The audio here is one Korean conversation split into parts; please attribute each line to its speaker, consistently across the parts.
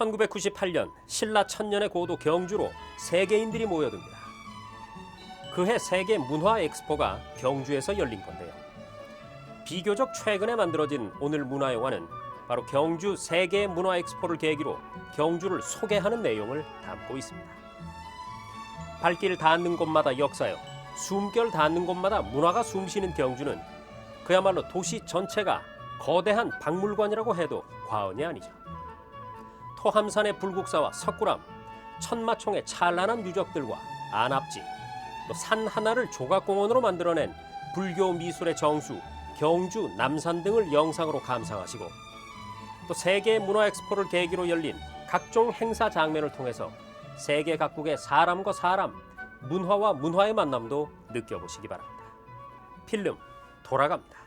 Speaker 1: 1998년 신라 천년의 고도 경주로 세계인들이 모여듭니다. 그해 세계 문화 엑스포가 경주에서 열린 건데요. 비교적 최근에 만들어진 오늘 문화영화는 바로 경주 세계 문화 엑스포를 계기로 경주를 소개하는 내용을 담고 있습니다. 발길 닿는 곳마다 역사요, 숨결 닿는 곳마다 문화가 숨쉬는 경주는 그야말로 도시 전체가 거대한 박물관이라고 해도 과언이 아니죠. 토함산의 불국사와 석굴암, 천마총의 찬란한 유적들과 안압지, 또 산 하나를 조각공원으로 만들어낸 불교 미술의 정수, 경주, 남산 등을 영상으로 감상하시고 또 세계 문화 엑스포를 계기로 열린 각종 행사 장면을 통해서 세계 각국의 사람과 사람, 문화와 문화의 만남도 느껴보시기 바랍니다. 필름 돌아갑니다.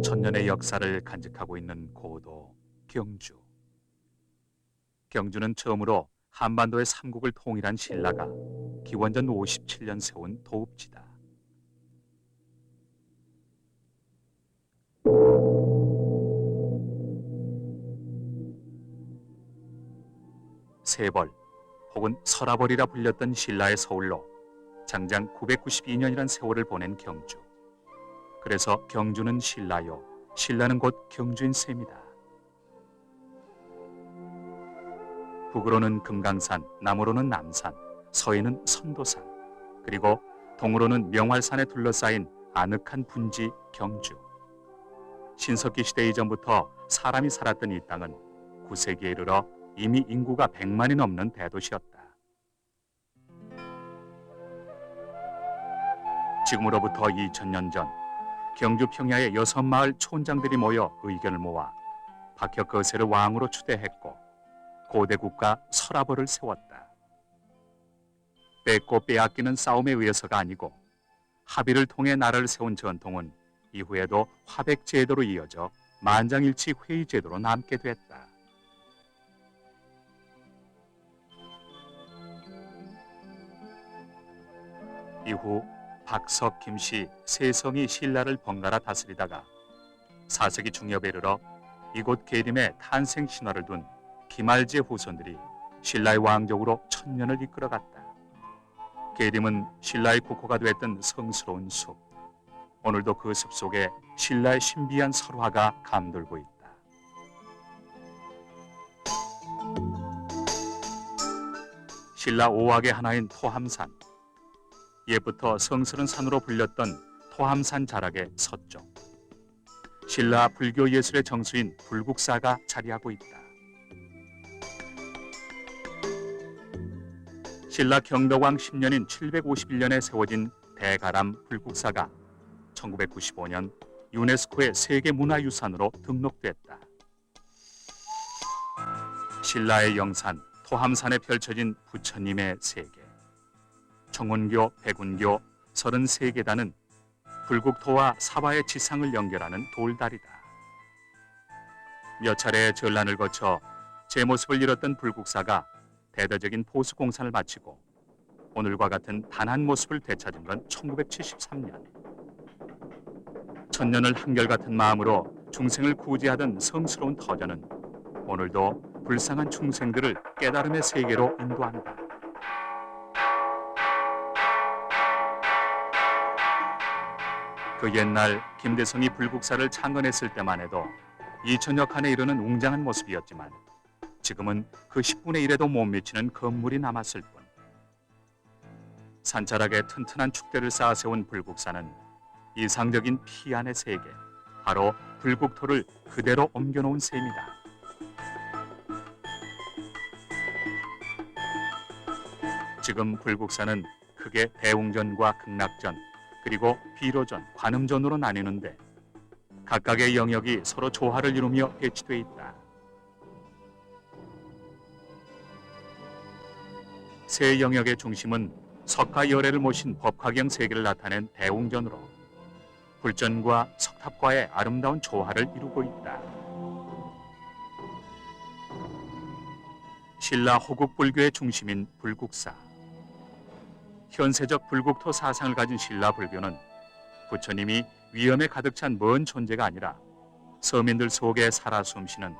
Speaker 2: 천년의 역사를 간직하고 있는 고도 경주. 경주는 처음으로 한반도의 삼국을 통일한 신라가 기원전 57년 세운 도읍지다. 세벌 혹은 설아벌이라 불렸던 신라의 서울로 장장 992년이란 세월을 보낸 경주. 그래서 경주는 신라요, 신라는 곧 경주인 셈이다. 북으로는 금강산, 남으로는 남산, 서해는 선도산, 그리고 동으로는 명활산에 둘러싸인 아늑한 분지 경주. 신석기 시대 이전부터 사람이 살았던 이 땅은 9세기에 이르러 이미 인구가 100만이 넘는 대도시였다. 지금으로부터 2000년 전 경주 평야의 6마을 촌장들이 모여 의견을 모아 박혁 거세를 왕으로 추대했고 고대 국가 설아벌을 세웠다. 뺏고 빼앗기는 싸움에 의해서가 아니고 합의를 통해 나라를 세운 전통은 이후에도 화백 제도로 이어져 만장일치 회의 제도로 남게 됐다. 이후 박석, 김씨, 세성이 신라를 번갈아 다스리다가 4세기 중엽에 이르러 이곳 계림에 탄생 신화를 둔 기말지의 후손들이 신라의 왕족으로 천년을 이끌어갔다. 계림은 신라의 국호가 되었던 성스러운 숲. 오늘도 그 숲 속에 신라의 신비한 설화가 감돌고 있다. 신라 5악의 하나인 토함산. 옛부터 성스러운 산으로 불렸던 토함산 자락의 서쪽. 신라 불교 예술의 정수인 불국사가 자리하고 있다. 신라 경덕왕 10년인 751년에 세워진 대가람 불국사가 1995년 유네스코의 세계문화유산으로 등록됐다. 신라의 영산 토함산에 펼쳐진 부처님의 세계. 청운교, 백운교, 33계단은 불국토와 사바의 지상을 연결하는 돌다리다. 몇 차례의 전란을 거쳐 제 모습을 잃었던 불국사가 대대적인 보수공사를 마치고 오늘과 같은 단한 모습을 되찾은 건 1973년. 천년을 한결같은 마음으로 중생을 구제하던 성스러운 터전은 오늘도 불쌍한 중생들을 깨달음의 세계로 인도한다. 그 옛날 김대성이 불국사를 창건했을 때만 해도 2000여 칸에 이르는 웅장한 모습이었지만 지금은 그 10분의 1에도 못 미치는 건물이 남았을 뿐. 산자락에 튼튼한 축대를 쌓아 세운 불국사는 이상적인 피안의 세계, 바로 불국토를 그대로 옮겨놓은 셈이다. 지금 불국사는 크게 대웅전과 극락전, 그리고 비로전, 관음전으로 나뉘는데 각각의 영역이 서로 조화를 이루며 배치돼 있다. 세 영역의 중심은 석가열애를 모신 법화경 세계를 나타낸 대웅전으로 불전과 석탑과의 아름다운 조화를 이루고 있다. 신라 호국 불교의 중심인 불국사. 현세적 불국토 사상을 가진 신라 불교는 부처님이 위엄에 가득 찬 먼 존재가 아니라 서민들 속에 살아 숨쉬는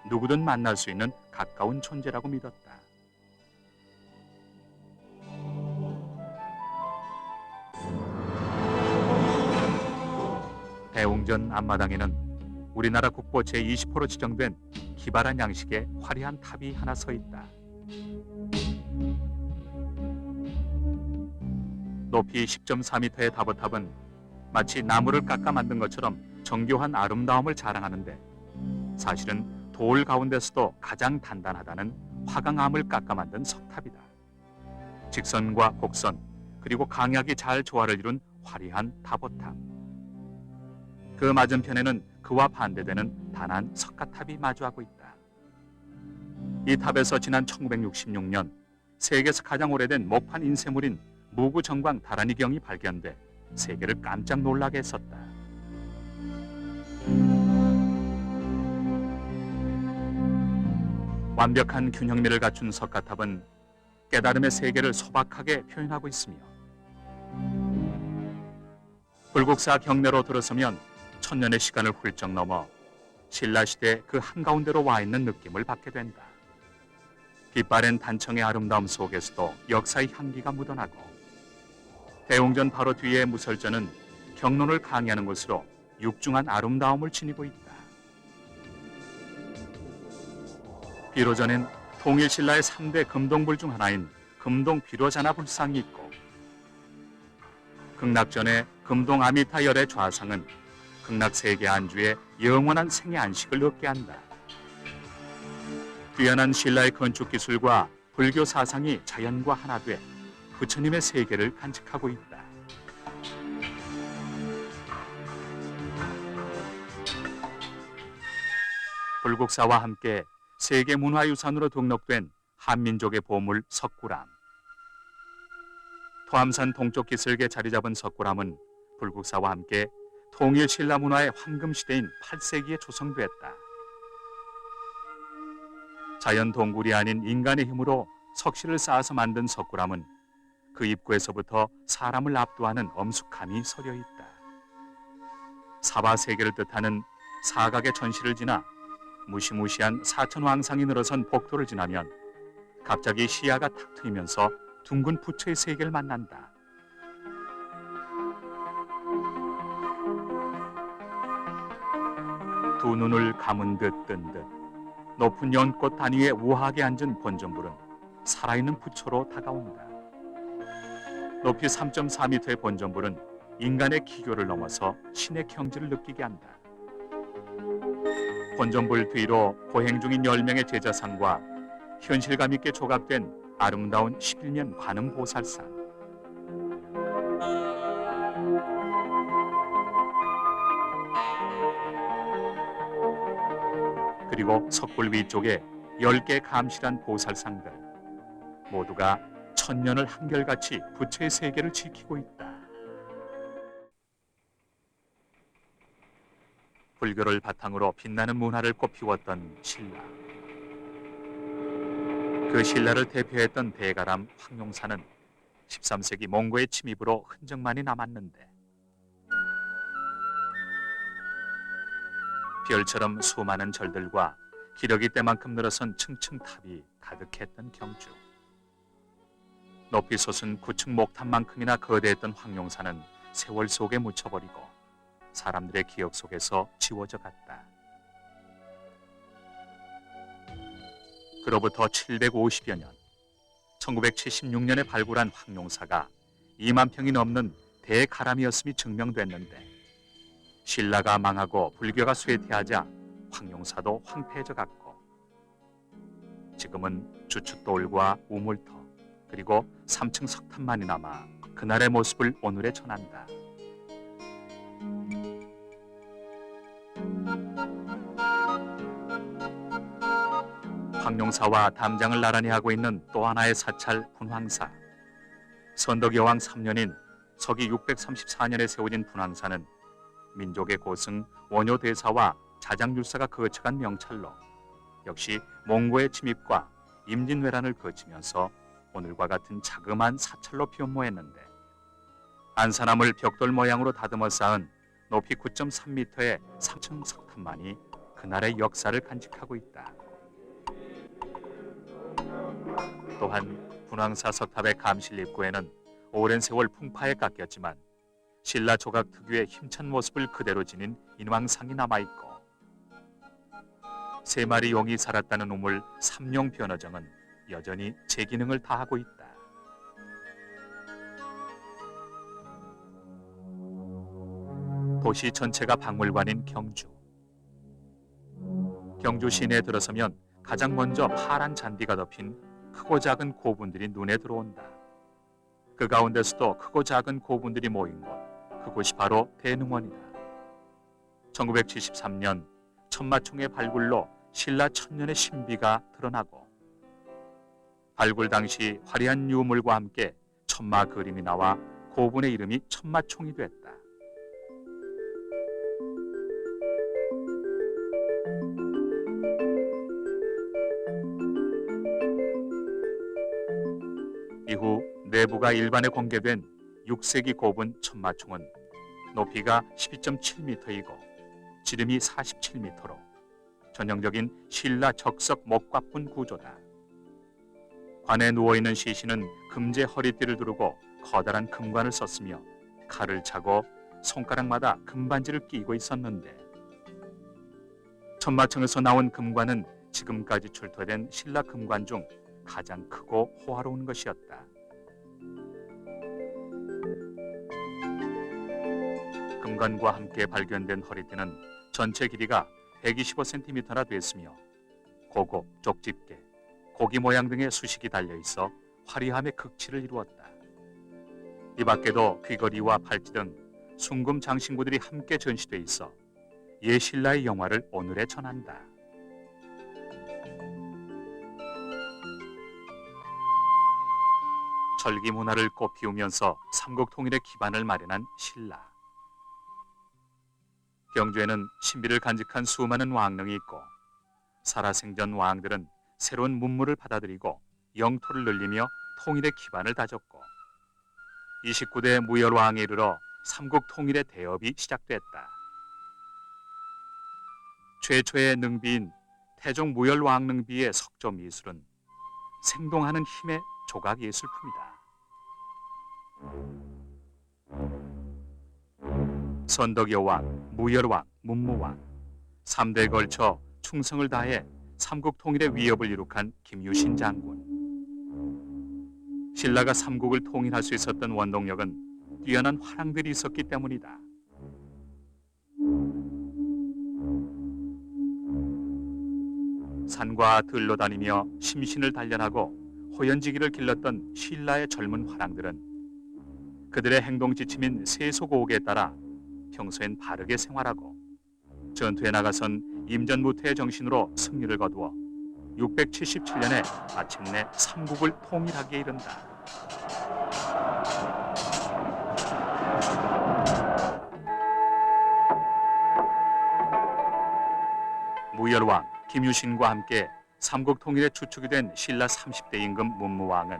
Speaker 2: 누구든 만날 수 있는 가까운 존재라고 믿었다. 대웅전 앞마당에는 우리나라 국보 제20호로 지정된 기발한 양식의 화려한 탑이 하나 서 있다. 높이 10.4m의 다보탑은 마치 나무를 깎아 만든 것처럼 정교한 아름다움을 자랑하는데, 사실은 돌 가운데서도 가장 단단하다는 화강암을 깎아 만든 석탑이다. 직선과 곡선 그리고 강약이 잘 조화를 이룬 화려한 다보탑. 그 맞은편에는 그와 반대되는 단한 석가탑이 마주하고 있다. 이 탑에서 지난 1966년 세계에서 가장 오래된 목판 인쇄물인 무구정광 다라니경이 발견돼 세계를 깜짝 놀라게 했었다. 완벽한 균형미를 갖춘 석가탑은 깨달음의 세계를 소박하게 표현하고 있으며, 불국사 경내로 들어서면 천년의 시간을 훌쩍 넘어 신라시대 그 한가운데로 와 있는 느낌을 받게 된다. 빛바랜 단청의 아름다움 속에서도 역사의 향기가 묻어나고, 대웅전 바로 뒤에 무설전은 경론을 강의하는 곳으로 육중한 아름다움을 지니고 있다. 비로전엔 통일신라의 3대 금동불 중 하나인 금동 비로자나 불상이 있고, 극락전의 금동 아미타 열의 좌상은 극락세계 안주에 영원한 생의 안식을 얻게 한다. 뛰어난 신라의 건축 기술과 불교 사상이 자연과 하나 돼 부처님의 세계를 간직하고 있다. 불국사와 함께 세계문화유산으로 등록된 한민족의 보물 석굴암. 토암산 동쪽 기슭에 자리 잡은 석굴암은 불국사와 함께 통일 신라 문화의 황금 시대인 8세기에 조성됐다. 자연 동굴이 아닌 인간의 힘으로 석실을 쌓아서 만든 석굴암은 그 입구에서부터 사람을 압도하는 엄숙함이 서려 있다. 사바세계를 뜻하는 사각의 전시를 지나 무시무시한 사천왕상이 늘어선 복도를 지나면 갑자기 시야가 탁 트이면서 둥근 부처의 세계를 만난다. 두 눈을 감은 듯 뜬 듯 높은 연꽃 단위에 우아하게 앉은 본전불은 살아있는 부처로 다가온다. 높이 3.4m의 본전불은 인간의 기교를 넘어서 신의 경지를 느끼게 한다. 본전불 뒤로 보행 중인 10명의 제자상과 현실감 있게 조각된 아름다운 11면 관음보살상. 그리고 석굴 위쪽에 10개 감실한 보살상들, 모두가 천년을 한결같이 부처의 세계를 지키고 있다. 불교를 바탕으로 빛나는 문화를 꽃피웠던 신라. 그 신라를 대표했던 대가람 황룡사는 13세기 몽고의 침입으로 흔적만이 남았는데, 별처럼 수많은 절들과 기러기 떼만큼 늘어선 층층 탑이 가득했던 경주. 높이 솟은 9층 목탑만큼이나 거대했던 황룡사는 세월 속에 묻혀버리고 사람들의 기억 속에서 지워져 갔다. 그로부터 750여 년, 1976년에 발굴한 황룡사가 2만 평이 넘는 대가람이었음이 증명됐는데, 신라가 망하고 불교가 쇠퇴하자 황룡사도 황폐해져 갔고, 지금은 주춧돌과 우물터 그리고 3층 석탑만이 남아 그날의 모습을 오늘에 전한다. 황룡사와 담장을 나란히 하고 있는 또 하나의 사찰 분황사. 선덕여왕 3년인 서기 634년에 세워진 분황사는 민족의 고승 원효대사와 자장율사가 거쳐간 명찰로 역시 몽고의 침입과 임진왜란을 거치면서 오늘과 같은 자그마한 사찰로 변모했는데, 안산암을 벽돌 모양으로 다듬어 쌓은 높이 9.3m의 3층 석탑만이 그날의 역사를 간직하고 있다. 또한 분황사 석탑의 감실 입구에는 오랜 세월 풍파에 깎였지만 신라 조각 특유의 힘찬 모습을 그대로 지닌 인왕상이 남아있고, 3마리 용이 살았다는 우물 삼용 변어정은 여전히 제 기능을 다하고 있다. 도시 전체가 박물관인 경주. 경주 시내에 들어서면 가장 먼저 파란 잔디가 덮인 크고 작은 고분들이 눈에 들어온다. 그 가운데서도 크고 작은 고분들이 모인 곳, 그곳이 바로 대능원이다. 1973년 천마총의 발굴로 신라 천년의 신비가 드러나고, 발굴 당시 화려한 유물과 함께 천마 그림이 나와 고분의 이름이 천마총이 됐다. 이후 내부가 일반에 공개된 6세기 고분 천마총은 높이가 12.7m이고 지름이 47m로 전형적인 신라 적석 목곽분 구조다. 관에 누워있는 시신은 금제 허리띠를 두르고 커다란 금관을 썼으며 칼을 차고 손가락마다 금반지를 끼고 있었는데, 천마총에서 나온 금관은 지금까지 출토된 신라 금관 중 가장 크고 호화로운 것이었다. 금관과 함께 발견된 허리띠는 전체 길이가 125cm나 됐으며 고급, 족집게, 고기 모양 등의 수식이 달려있어 화려함의 극치를 이루었다. 이 밖에도 귀걸이와 팔찌 등 순금 장신구들이 함께 전시돼 있어 옛 신라의 영화를 오늘에 전한다. 철기 문화를 꽃피우면서 삼국통일의 기반을 마련한 신라. 경주에는 신비를 간직한 수많은 왕릉이 있고, 살아생전 왕들은 새로운 문물을 받아들이고 영토를 늘리며 통일의 기반을 다졌고, 29대 무열왕에 이르러 삼국통일의 대업이 시작됐다. 최초의 능비인 태종 무열왕릉비의 석조 미술은 생동하는 힘의 조각 예술품이다. 선덕여왕, 무열왕, 문무왕 3대에 걸쳐 충성을 다해 삼국통일의 위협을 이룩한 김유신 장군. 신라가 삼국을 통일할 수 있었던 원동력은 뛰어난 화랑들이 있었기 때문이다. 산과 들로 다니며 심신을 단련하고 호연지기를 길렀던 신라의 젊은 화랑들은 그들의 행동 지침인 세속오옥에 따라 평소엔 바르게 생활하고 전투에 나가선 임전무태의 정신으로 승리를 거두어 677년에 마침내 삼국을 통일하기에 이른다. 무열왕 김유신과 함께 삼국 통일의 주축이 된 신라 30대 임금 문무왕은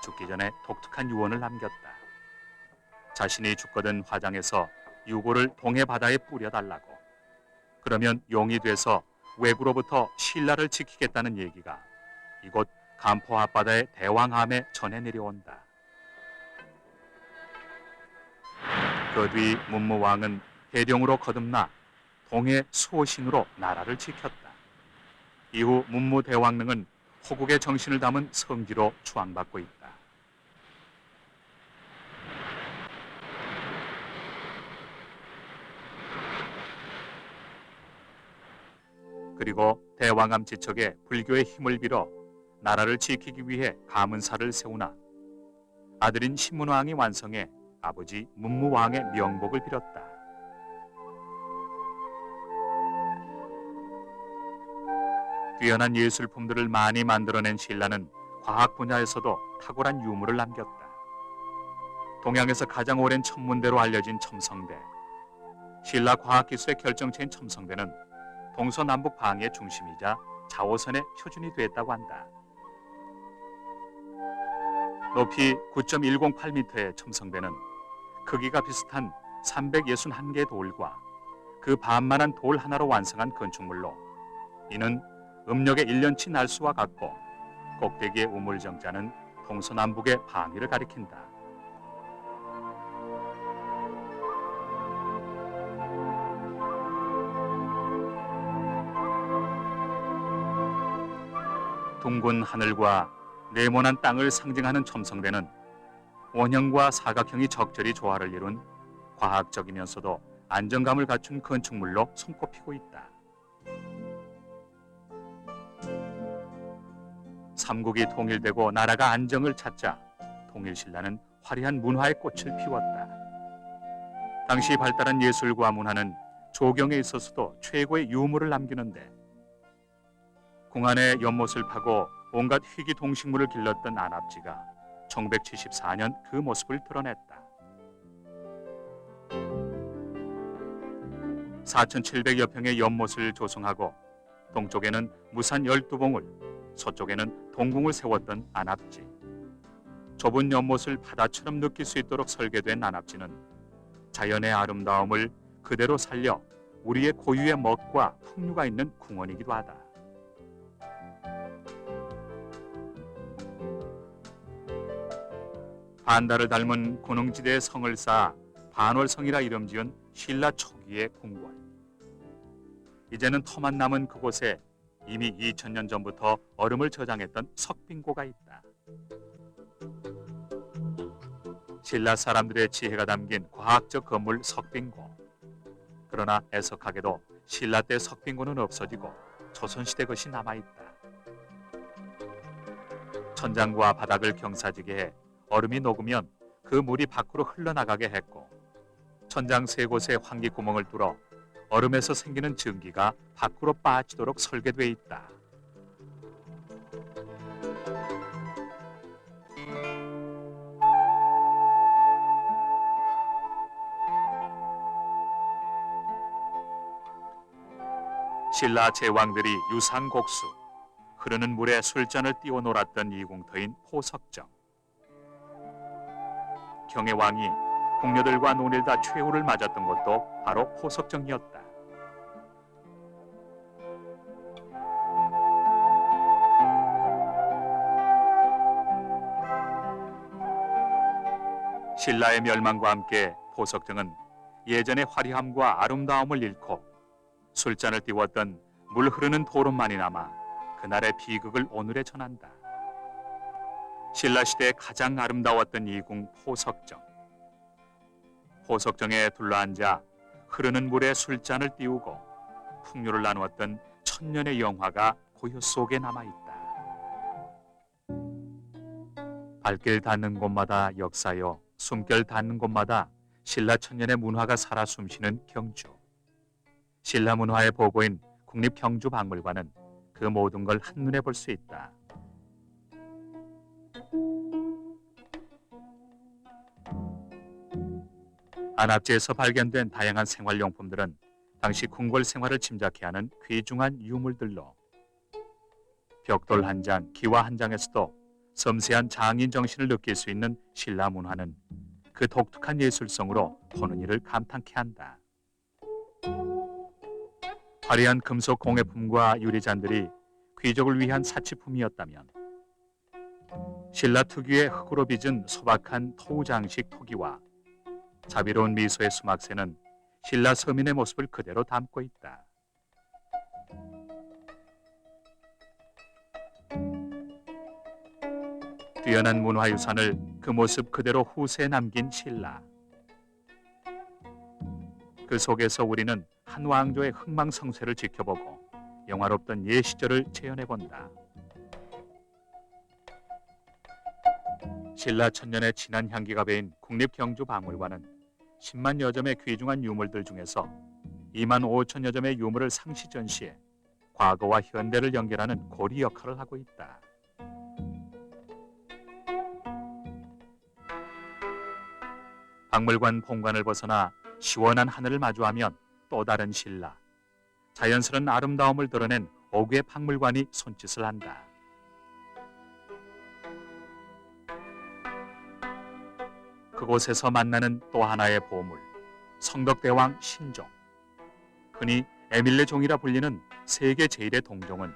Speaker 2: 죽기 전에 독특한 유언을 남겼다. 자신이 죽거든 화장해서 유골을 동해 바다에 뿌려달라고. 그러면 용이 돼서 외구로부터 신라를 지키겠다는 얘기가 이곳 간포 앞바다의 대왕암에 전해 내려온다. 그 뒤 문무왕은 해령으로 거듭나 동해 수호신으로 나라를 지켰다. 이후 문무대왕릉은 호국의 정신을 담은 성지로 추앙받고 있다. 그리고 대왕암 지척에 불교의 힘을 빌어 나라를 지키기 위해 가문사를 세우나 아들인 신문왕이 완성해 아버지 문무왕의 명복을 빌었다. 뛰어난 예술품들을 많이 만들어낸 신라는 과학 분야에서도 탁월한 유물을 남겼다. 동양에서 가장 오랜 천문대로 알려진 첨성대. 신라 과학기술의 결정체인 첨성대는 동서남북 방위의 중심이자 자오선의 표준이 됐다고 한다. 높이 9.108m의 첨성대는 크기가 비슷한 361개의 돌과 그 반만한 돌 하나로 완성한 건축물로 이는 음력의 1년치 날수와 같고 꼭대기의 우물정자는 동서남북의 방위를 가리킨다. 둥근 하늘과 네모난 땅을 상징하는 첨성대는 원형과 사각형이 적절히 조화를 이룬 과학적이면서도 안정감을 갖춘 건축물로 손꼽히고 있다. 삼국이 통일되고 나라가 안정을 찾자 통일신라는 화려한 문화의 꽃을 피웠다. 당시 발달한 예술과 문화는 조경에 있어서도 최고의 유물을 남기는데 궁안의 연못을 파고 온갖 희귀 동식물을 길렀던 안압지가 1974년 그 모습을 드러냈다. 4,700여 평의 연못을 조성하고 동쪽에는 무산 12봉을, 서쪽에는 동궁을 세웠던 안압지. 좁은 연못을 바다처럼 느낄 수 있도록 설계된 안압지는 자연의 아름다움을 그대로 살려 우리의 고유의 멋과 풍류가 있는 궁원이기도 하다. 반달을 닮은 고능지대에 성을 쌓아 반월성이라 이름 지은 신라 초기의 궁궐. 이제는 터만 남은 그곳에 이미 2000년 전부터 얼음을 저장했던 석빙고가 있다. 신라 사람들의 지혜가 담긴 과학적 건물 석빙고. 그러나 애석하게도 신라 때 석빙고는 없어지고 조선시대 것이 남아있다. 천장과 바닥을 경사지게 해 얼음이 녹으면 그 물이 밖으로 흘러나가게 했고 천장 세 곳에 환기 구멍을 뚫어 얼음에서 생기는 증기가 밖으로 빠지도록 설계돼 있다. 신라 제왕들이 유상곡수, 흐르는 물에 술잔을 띄워 놀았던 이궁터인 포석정. 경의 왕이 궁녀들과 논일다 최후를 맞았던 것도 바로 포석정이었다. 신라의 멸망과 함께 포석정은 예전의 화려함과 아름다움을 잃고 술잔을 띄웠던 물 흐르는 도론만이 남아 그날의 비극을 오늘에 전한다. 신라 시대에 가장 아름다웠던 이궁 포석정. 포석정에 둘러앉아 흐르는 물에 술잔을 띄우고 풍류를 나누었던 천년의 영화가 고요 속에 남아있다. 발길 닿는 곳마다 역사요, 숨결 닿는 곳마다 신라 천년의 문화가 살아 숨쉬는 경주. 신라 문화의 보고인 국립경주박물관은 그 모든 걸 한눈에 볼 수 있다. 안압지에서 발견된 다양한 생활용품들은 당시 궁궐 생활을 짐작케 하는 귀중한 유물들로 벽돌 한 장, 기와 한 장에서도 섬세한 장인 정신을 느낄 수 있는 신라 문화는 그 독특한 예술성으로 보는 이를 감탄케 한다. 화려한 금속 공예품과 유리잔들이 귀족을 위한 사치품이었다면 신라 특유의 흙으로 빚은 소박한 토우장식 토기와 자비로운 미소의 수막새는 신라 서민의 모습을 그대로 담고 있다. 뛰어난 문화유산을 그 모습 그대로 후세에 남긴 신라. 그 속에서 우리는 한 왕조의 흥망성쇠를 지켜보고 영화롭던 옛 시절을 재현해본다. 신라 천년의 진한 향기가 배인 국립경주박물관은 10만여 점의 귀중한 유물들 중에서 2만 5천여 점의 유물을 상시 전시해 과거와 현대를 연결하는 고리 역할을 하고 있다. 박물관 본관을 벗어나 시원한 하늘을 마주하면 또 다른 신라. 자연스러운 아름다움을 드러낸 오구의 박물관이 손짓을 한다. 그곳에서 만나는 또 하나의 보물, 성덕대왕 신종, 흔히 에밀레 종이라 불리는 세계 제1의 동종은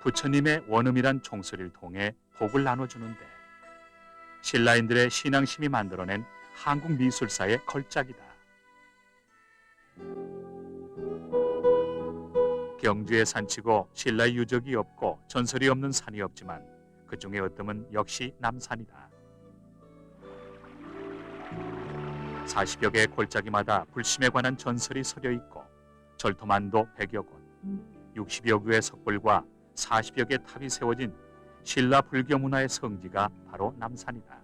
Speaker 2: 부처님의 원음이란 종소리를 통해 복을 나눠주는데 신라인들의 신앙심이 만들어낸 한국 미술사의 걸작이다. 경주의 산치고 신라의 유적이 없고 전설이 없는 산이 없지만 그 중에 어뜸은 역시 남산이다. 40여 개의 골짜기마다 불심에 관한 전설이 서려 있고 절토만도 100여 곳, 60여 구의 석불과 40여 개 탑이 세워진 신라 불교 문화의 성지가 바로 남산이다.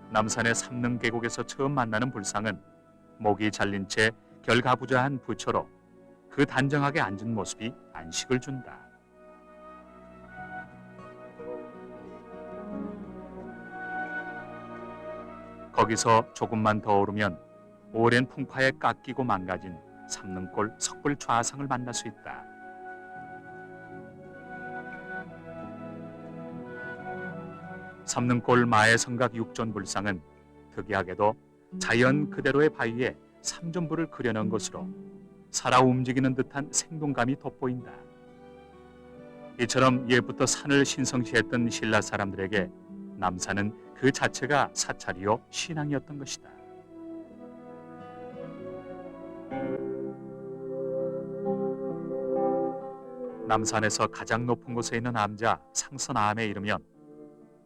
Speaker 2: 남산의 삼능 계곡에서 처음 만나는 불상은 목이 잘린 채 결가부좌한 부처로 그 단정하게 앉은 모습이 안식을 준다. 거기서 조금만 더 오르면 오랜 풍파에 깎이고 망가진 삼능골 석불 좌상을 만날 수 있다. 삼능골 마해성각 육존불상은 특이하게도 자연 그대로의 바위에 삼존불을 그려놓은 것으로 살아 움직이는 듯한 생동감이 돋보인다. 이처럼 옛부터 산을 신성시했던 신라 사람들에게 남산은 그 자체가 사찰이요 신앙이었던 것이다. 남산에서 가장 높은 곳에 있는 암자 상선암에 이르면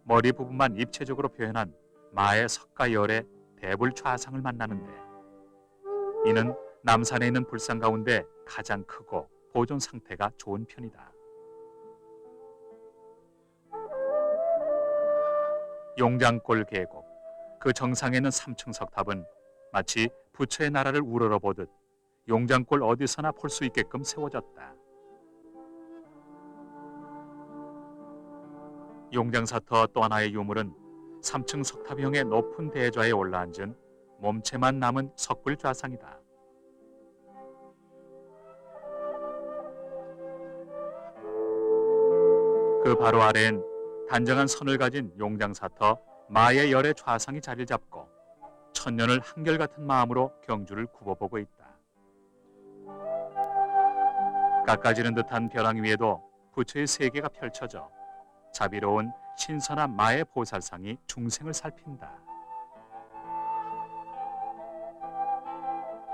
Speaker 2: 머리 부분만 입체적으로 표현한 마의 석가열의 대불좌상을 만나는데 이는 남산에 있는 불상 가운데 가장 크고 보존 상태가 좋은 편이다. 용장골 계곡, 그 정상에 있는 3층 석탑은 마치 부처의 나라를 우러러보듯 용장골 어디서나 볼 수 있게끔 세워졌다. 용장사터 또 하나의 유물은 3층 석탑형의 높은 대좌에 올라앉은 몸체만 남은 석불좌상이다. 그 바로 아래엔 단정한 선을 가진 용장사터 마의 열의 좌상이 자리를 잡고 천년을 한결같은 마음으로 경주를 굽어보고 있다. 깎아지는 듯한 벼랑 위에도 부처의 세계가 펼쳐져 자비로운 신선한 마의 보살상이 중생을 살핀다.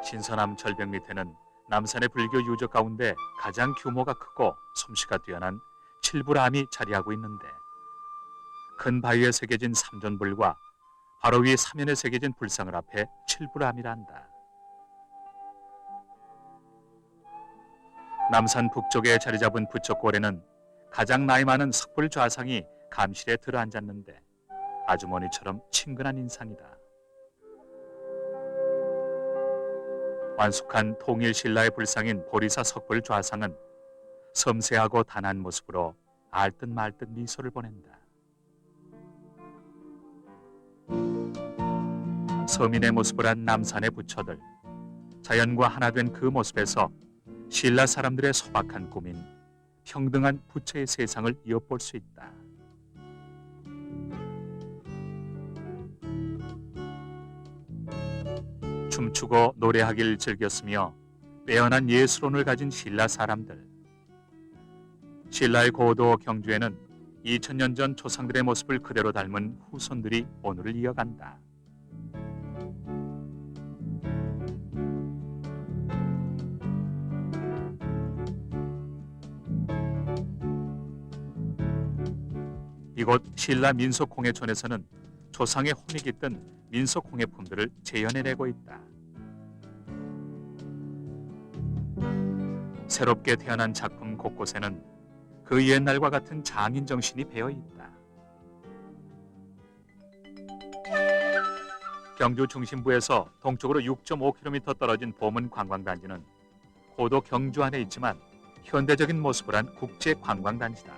Speaker 2: 신선함 절벽 밑에는 남산의 불교 유적 가운데 가장 규모가 크고 솜씨가 뛰어난 칠불암이 자리하고 있는데 큰 바위에 새겨진 삼존불과 바로 위 사면에 새겨진 불상을 앞에 칠불암이란다. 남산 북쪽에 자리 잡은 부처골에는 가장 나이 많은 석불 좌상이 감실에 들어앉았는데 아주머니처럼 친근한 인상이다. 완숙한 통일 신라의 불상인 보리사 석불 좌상은 섬세하고 단한 모습으로 알듯 말듯 미소를 보낸다. 서민의 모습을 한 남산의 부처들, 자연과 하나 된 그 모습에서 신라 사람들의 소박한 꿈인 평등한 부처의 세상을 엿볼 수 있다. 춤추고 노래하길 즐겼으며 빼어난 예술혼을 가진 신라 사람들. 신라의 고도 경주에는 2000년 전 조상들의 모습을 그대로 닮은 후손들이 오늘을 이어간다. 이곳 신라 민속공예촌에서는 조상의 혼이 깃든 민속공예품들을 재현해내고 있다. 새롭게 태어난 작품 곳곳에는 그 옛날과 같은 장인 정신이 배어 있다. 경주 중심부에서 동쪽으로 6.5km 떨어진 보문 관광단지는 고도 경주 안에 있지만 현대적인 모습을 한 국제 관광단지다.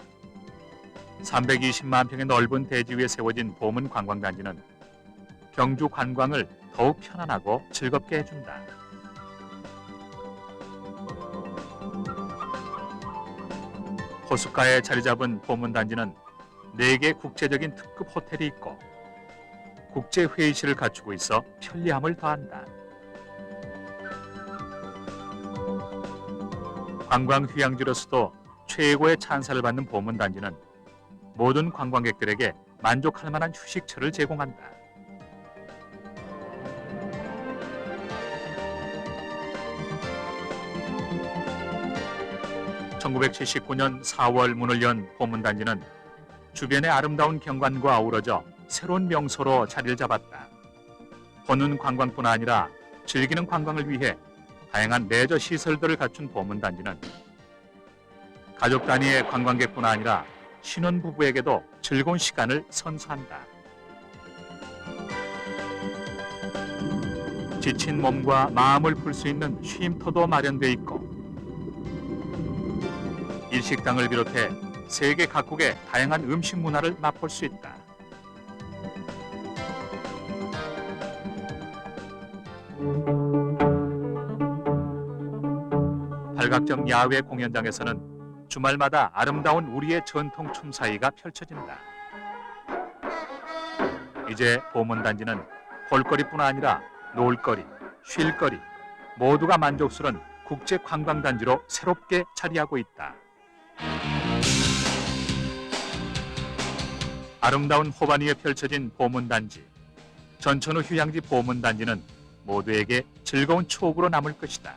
Speaker 2: 320만 평의 넓은 대지 위에 세워진 보문 관광단지는 경주 관광을 더욱 편안하고 즐겁게 해준다. 호숫가에 자리 잡은 보문단지는 4개 국제적인 특급 호텔이 있고 국제회의실을 갖추고 있어 편리함을 더한다. 관광 휴양지로서도 최고의 찬사를 받는 보문단지는 모든 관광객들에게 만족할 만한 휴식처를 제공한다. (1979년 4월) 문을 연 보문단지는 주변의 아름다운 경관과 어우러져 새로운 명소로 자리를 잡았다. 보는 관광뿐 아니라 즐기는 관광을 위해 다양한 레저 시설들을 갖춘 보문단지는 가족 단위의 관광객뿐 아니라 신혼부부에게도 즐거운 시간을 선사한다. 지친 몸과 마음을 풀 수 있는 쉼터도 마련돼 있고 일식당을 비롯해 세계 각국의 다양한 음식 문화를 맛볼 수 있다. 발각정 야외 공연장에서는 주말마다 아름다운 우리의 전통 춤사위가 펼쳐진다. 이제 보문단지는 볼거리뿐 아니라 놀거리, 쉴거리 모두가 만족스러운 국제관광단지로 새롭게 자리하고 있다. 아름다운 호반 위에 펼쳐진 보문단지, 전천후 휴양지 보문단지는 모두에게 즐거운 추억으로 남을 것이다.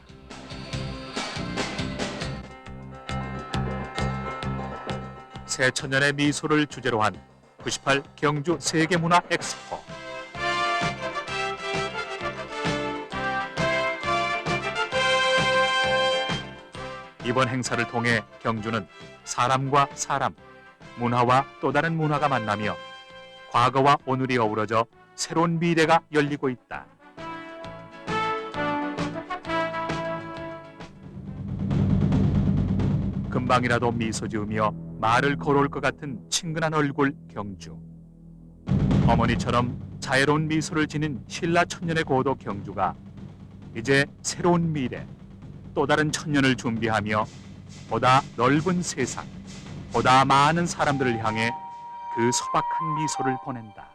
Speaker 2: 새천년의 미소를 주제로 한 98 경주 세계문화 엑스포. 이번 행사를 통해 경주는 사람과 사람, 문화와 또 다른 문화가 만나며 과거와 오늘이 어우러져 새로운 미래가 열리고 있다. 금방이라도 미소 지으며 말을 걸어올 것 같은 친근한 얼굴 경주. 어머니처럼 자애로운 미소를 지닌 신라 천년의 고도 경주가 이제 새로운 미래, 또 다른 천년을 준비하며 보다 넓은 세상, 보다 많은 사람들을 향해 그 소박한 미소를 보낸다.